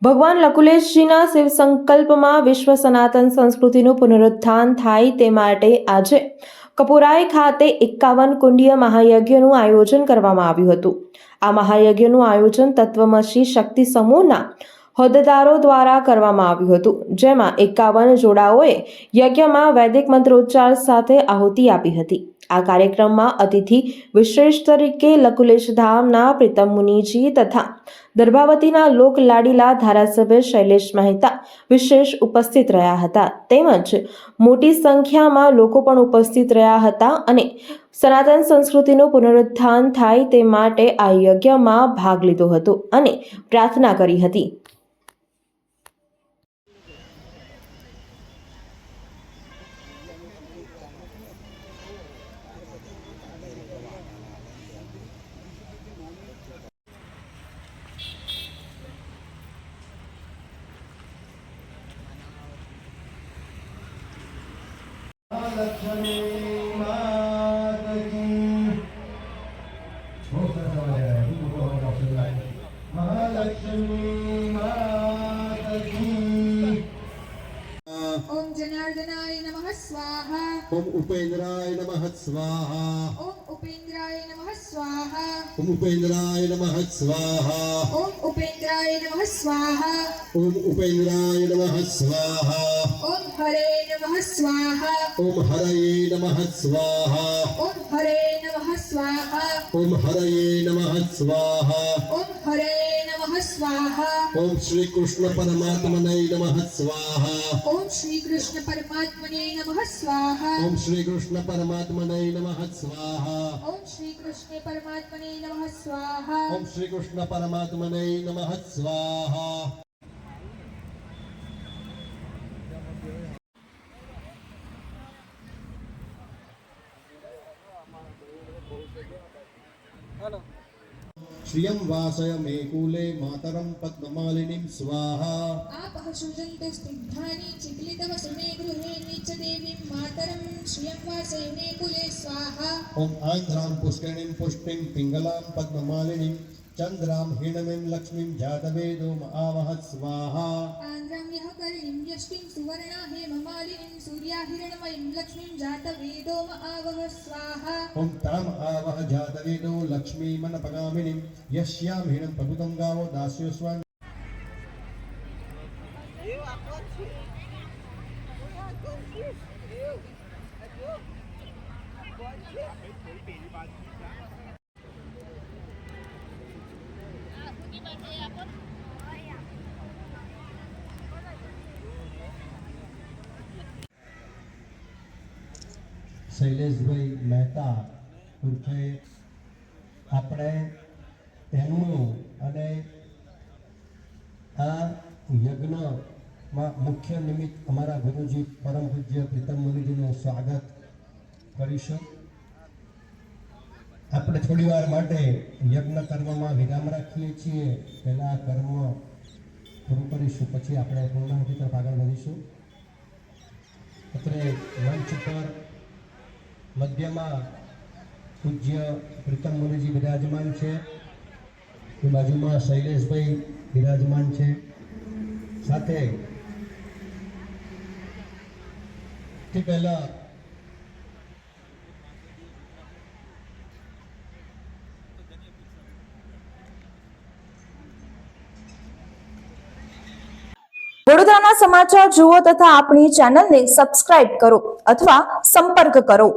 ભગવાન લકુલેશજીના શિવ સંકલ્પમાં વિશ્વ સનાતન સંસ્કૃતિનું પુનરુત્થાન થાય તે માટે આજે કપુરાઈ ખાતે 51 કુંડીય મહાયજ્ઞનું આયોજન કરવામાં આવ્યું હતું। આ મહાયજ્ઞનું આયોજન તત્વમસી શક્તિ સમૂહના હોદ્દેદારો દ્વારા કરવામાં આવ્યું હતું, જેમાં 51 જોડાઓએ યજ્ઞમાં વૈદિક મંત્રોચ્ચાર સાથે આહુતિ આપી હતી। આ કાર્યક્રમમાં અતિથિ વિશેષ તરીકે લકુલેશ ધામના પ્રીતમ મુનિજી તથા દર્ભાવતીના લોક લાડીલા ધારાસભ્ય શૈલેષ મહેતા વિશેષ ઉપસ્થિત રહ્યા હતા, તેમજ મોટી સંખ્યામાં લોકો પણ ઉપસ્થિત રહ્યા હતા અને સનાતન સંસ્કૃતિનું પુનરુત્થાન થાય તે માટે આ યજ્ઞમાં ભાગ લીધો હતો અને પ્રાર્થના કરી હતી। लक्ष्मी मात की महालक्ष्मी मात की। ओम जनार्दनाय नमः स्वाहा। ओम उपेंद्राय नमः स्वाहा। ओम उपेंद्राय नमः स्वाहा। ओम उपेंद्राय नमः स्वाहा। ओम उपेंद्राय नमः स्वाहा। ओम उपेंद्राय नमः स्वाहा। ओम हरे नमः स्वाहा। ओम हरये नमः स्वाहा। ओम हरे नमः स्वाहा। ओम हरये नमः स्वाहा। ओम हरे नमः स्वाहा। ओम श्री कृष्ण परमात्मने नमः स्वाहा। ओम श्री कृष्ण परमात्मने नमः स्वाहा। ओम श्री कृष्ण परमात्मने नमः स्वाहा। ओम श्री कृष्ण परमात्मने नमः स्वाहा। ओम श्री कृष्ण परमात्मने नमः स्वाहा। श्रियं वासय मे कूले मातरं पद्ममालिनीं स्वाहा। आपः सृजन्तु स्निग्धानि चिक्लितवसुमे गृहे नीच देवीं मातरं श्रियं वासय मे कुले स्वाहा। ओम आंध्रां पुष्करिणीं पुष्टिं पिंगलां पद्ममालिनीं चंद्रां हिरणीं लक्ष्मीं जातवेदो आवह स्वाहा। आन्द्रां यः कर्णीं यष्टिं सुवर्णा हेममालिनीं सूर्याहिरणमयीं लक्ष्मीं जातवेदोम आवह स्वाहा। ओम ताम आवह जातवेदो लक्ष्मीमनपगामिनीं यस्यां हिरणं प्रभुतं गावो दास्योस्वान्। શૈલેષભાઈ મહેતા ઉર્ફે આપણે એમનું અને આ યજ્ઞમાં મુખ્ય નિમિત્ત અમારા ગુરુજી પરમ પૂજ્ય પ્રીતમ મુનિજીનું સ્વાગત કરીશું। આપણે થોડી વાર માટે યજ્ઞ કર્મમાં વિરામ રાખીએ છીએ, પહેલાં આ કર્મ પૂરું કરીશું, પછી આપણે પૂર્ણાહુતિ તરફ આગળ વધીશું। અત્રે મંચ પર મધ્યમાં પૂજ્ય પ્રીતમ મુનિજી બિરાજમાન છે, એ બાજુમાં શૈલેષભાઈ બિરાજમાન છે, સાથે તે પહેલા વડોદરાના સમાચાર જુઓ તથા આપણી ચેનલને સબસ્ક્રાઇબ કરો અથવા સંપર્ક કરો।